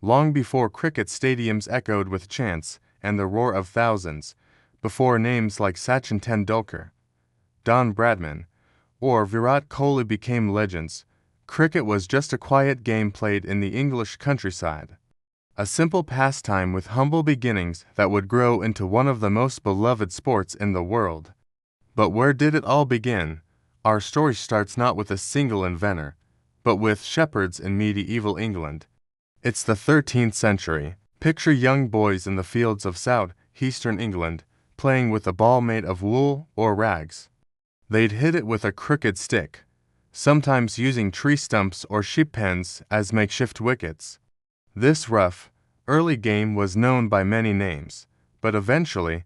long before cricket stadiums echoed with chants and the roar of thousands, before names like Sachin Tendulkar, Bradman, or Virat Kohli became legends, cricket was just a quiet game played in the English countryside. A simple pastime with humble beginnings that would grow into one of the most beloved sports in the world. But where did it all begin? Our story starts not with a single inventor, but with shepherds in medieval England. It's the 13th century. Picture young boys in the fields of southeastern England, playing with a ball made of wool or rags. They'd hit it with a crooked stick, sometimes using tree stumps or sheep pens as makeshift wickets. This rough, early game was known by many names, but eventually,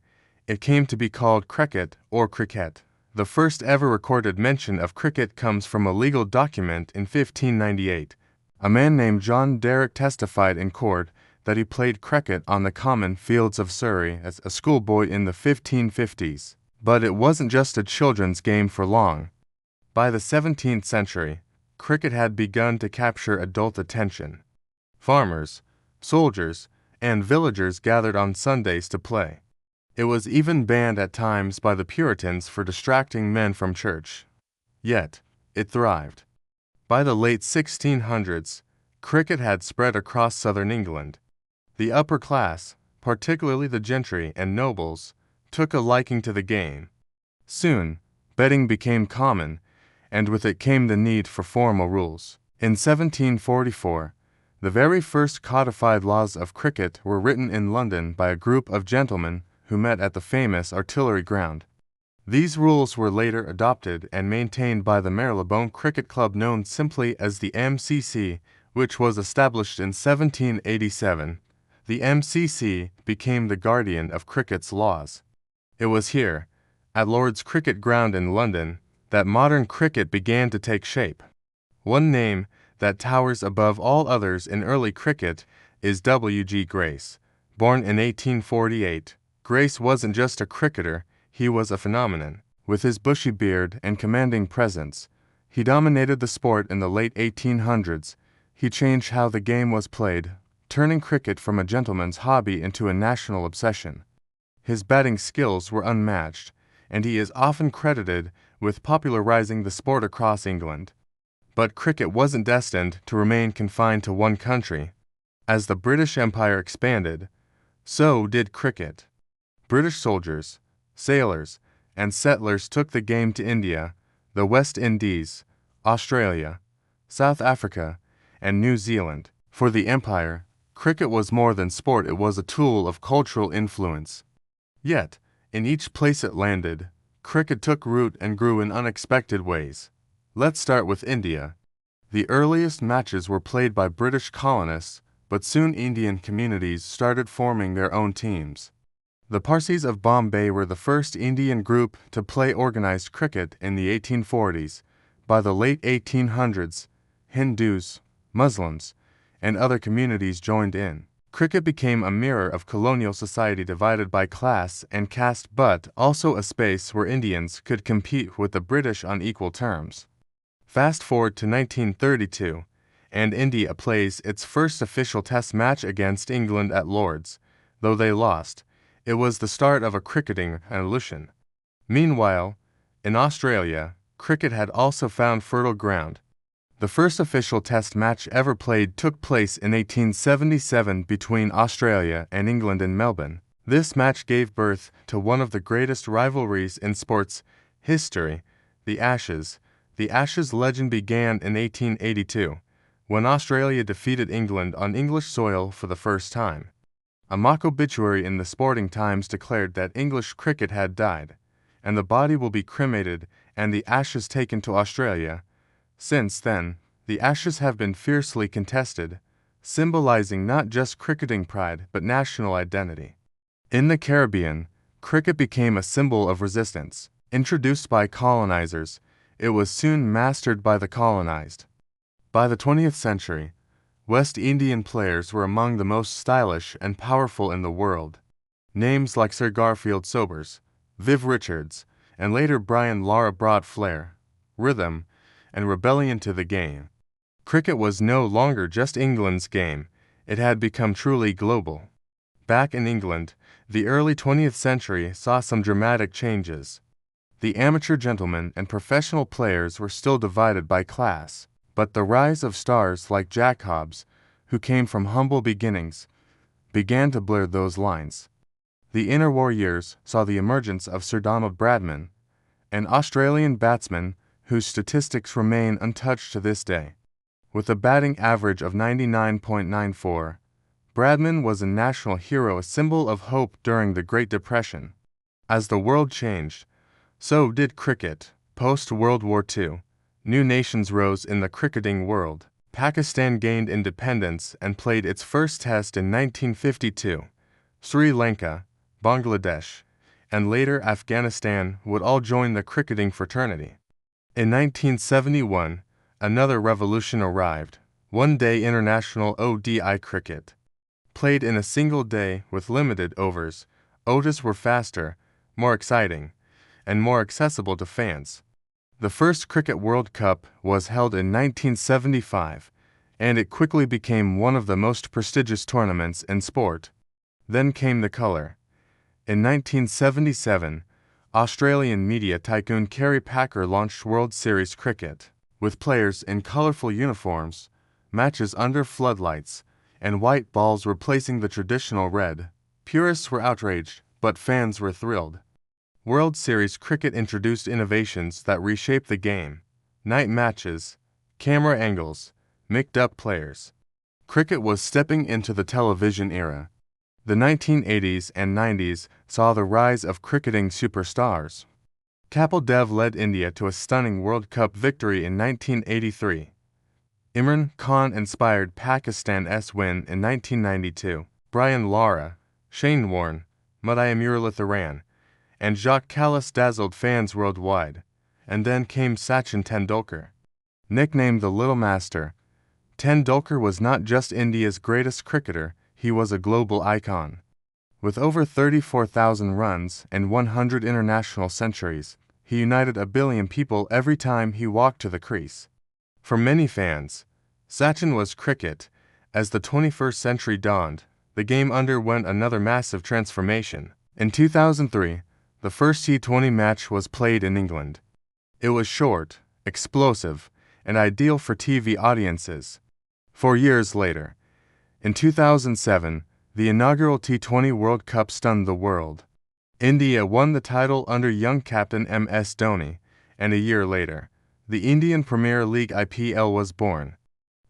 it came to be called cricket or cricket. The first ever recorded mention of cricket comes from a legal document in 1598. A man named John Derrick testified in court that he played cricket on the common fields of Surrey as a schoolboy in the 1550s. But it wasn't just a children's game for long. By the 17th century, cricket had begun to capture adult attention. Farmers, soldiers, and villagers gathered on Sundays to play. It was even banned at times by the Puritans for distracting men from church. Yet, it thrived. By the late 1600s, cricket had spread across southern England. The upper class, particularly the gentry and nobles, took a liking to the game. Soon, betting became common, and with it came the need for formal rules. In 1744, the very first codified laws of cricket were written in London by a group of gentlemen who met at the famous Artillery Ground. These rules were later adopted and maintained by the Marylebone Cricket Club, known simply as the MCC, which was established in 1787. The MCC became the guardian of cricket's laws. It was here, at Lord's Cricket Ground in London, that modern cricket began to take shape. One name that towers above all others in early cricket is W.G. Grace. Born in 1848, Grace wasn't just a cricketer, he was a phenomenon. With his bushy beard and commanding presence, he dominated the sport in the late 1800s. He changed how the game was played, turning cricket from a gentleman's hobby into a national obsession. His batting skills were unmatched, and he is often credited with popularizing the sport across England. But cricket wasn't destined to remain confined to one country. As the British Empire expanded, so did cricket. British soldiers, sailors, and settlers took the game to India, the West Indies, Australia, South Africa, and New Zealand. For the empire, cricket was more than sport, it was a tool of cultural influence. Yet, in each place it landed, cricket took root and grew in unexpected ways. Let's start with India. The earliest matches were played by British colonists, but soon Indian communities started forming their own teams. The Parsis of Bombay were the first Indian group to play organized cricket in the 1840s. By the late 1800s, Hindus, Muslims, and other communities joined in. Cricket became a mirror of colonial society divided by class and caste, but also a space where Indians could compete with the British on equal terms. Fast forward to 1932, and India plays its first official test match against England at Lord's. Though they lost, it was the start of a cricketing revolution. Meanwhile, in Australia, cricket had also found fertile ground. The first official test match ever played took place in 1877 between Australia and England in Melbourne. This match gave birth to one of the greatest rivalries in sports history, the Ashes. The Ashes legend began in 1882, when Australia defeated England on English soil for the first time. A mock obituary in the Sporting Times declared that English cricket had died, and the body will be cremated and the ashes taken to Australia. Since then, the Ashes have been fiercely contested, symbolizing not just cricketing pride but national identity. In the Caribbean, cricket became a symbol of resistance. Introduced by colonizers, it was soon mastered by the colonized. By the 20th century, West Indian players were among the most stylish and powerful in the world. Names like Sir Garfield Sobers, Viv Richards, and later Brian Lara brought flair, rhythm, and rebellion to the game. Cricket was no longer just England's game, it had become truly global. Back in England, the early 20th century saw some dramatic changes. The amateur gentlemen and professional players were still divided by class, but the rise of stars like Jack Hobbs, who came from humble beginnings, began to blur those lines. The interwar years saw the emergence of Sir Donald Bradman, an Australian batsman whose statistics remain untouched to this day. With a batting average of 99.94, Bradman was a national hero, a symbol of hope during the Great Depression. As the world changed, so did cricket. Post-World War II, new nations rose in the cricketing world. Pakistan gained independence and played its first test in 1952. Sri Lanka, Bangladesh, and later Afghanistan would all join the cricketing fraternity. In 1971, another revolution arrived: one-day international ODI cricket. Played in a single day with limited overs, ODIs were faster, more exciting, and more accessible to fans. The first Cricket World Cup was held in 1975, and it quickly became one of the most prestigious tournaments in sport. Then came the colour. In 1977, Australian media tycoon Kerry Packer launched World Series cricket, with players in colourful uniforms, matches under floodlights, and white balls replacing the traditional red. Purists were outraged, but fans were thrilled. World Series cricket introduced innovations that reshaped the game: night matches, camera angles, mixed-up players. Cricket was stepping into the television era. The 1980s and 90s saw the rise of cricketing superstars. Kapil Dev led India to a stunning World Cup victory in 1983. Imran Khan inspired Pakistan's win in 1992. Brian Lara, Shane Warne, Mudaya Muralitharan, and Jacques Kallis dazzled fans worldwide. And then came Sachin Tendulkar. Nicknamed the Little Master, Tendulkar was not just India's greatest cricketer, he was a global icon. With over 34,000 runs and 100 international centuries, he united a billion people every time he walked to the crease. For many fans, Sachin was cricket. As the 21st century dawned, the game underwent another massive transformation. In 2003, the first T20 match was played in England. It was short, explosive, and ideal for TV audiences. 4 years later, in 2007, the inaugural T20 World Cup stunned the world. India won the title under young captain MS Dhoni, and a year later, the Indian Premier League IPL was born.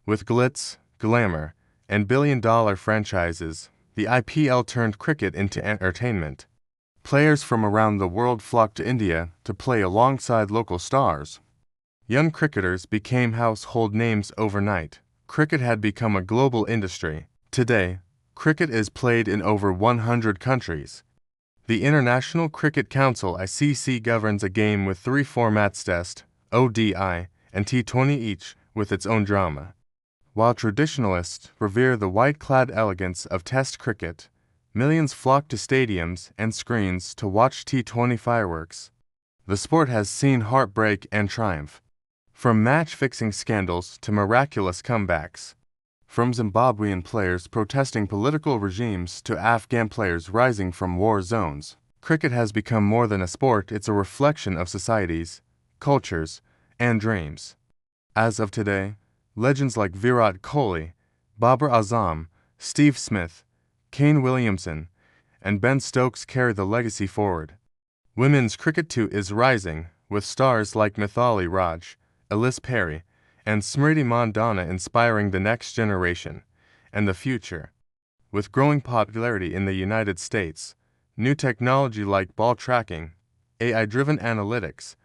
With glitz, glamour, and billion-dollar franchises, the IPL turned cricket into entertainment. Players from around the world flocked to India to play alongside local stars. Young cricketers became household names overnight. Cricket had become a global industry. Today, cricket is played in over 100 countries. The International Cricket Council (ICC) governs a game with 3 formats: Test, ODI, and T20 each, with its own drama. While traditionalists revere the white-clad elegance of Test cricket, millions flock to stadiums and screens to watch T20 fireworks. The sport has seen heartbreak and triumph. From match-fixing scandals to miraculous comebacks. From Zimbabwean players protesting political regimes to Afghan players rising from war zones, cricket has become more than a sport, it's a reflection of societies, cultures, and dreams. As of today, legends like Virat Kohli, Babar Azam, Steve Smith, Kane Williamson, and Ben Stokes carry the legacy forward. Women's cricket too is rising, with stars like Mithali Raj, Elise Perry, and Smriti Mandhana inspiring the next generation and the future. With growing popularity in the United States, new technology like ball tracking, AI-driven analytics,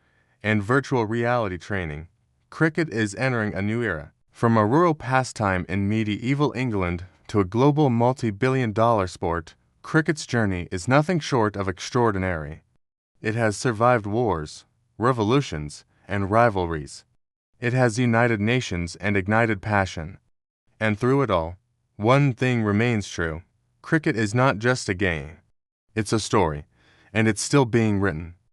and virtual reality training, cricket is entering a new era. From a rural pastime in medieval England to a global multi-billion-dollar sport, cricket's journey is nothing short of extraordinary. It has survived wars, revolutions, and rivalries. It has united nations and ignited passion. And through it all, one thing remains true: cricket is not just a game. It's a story, and it's still being written.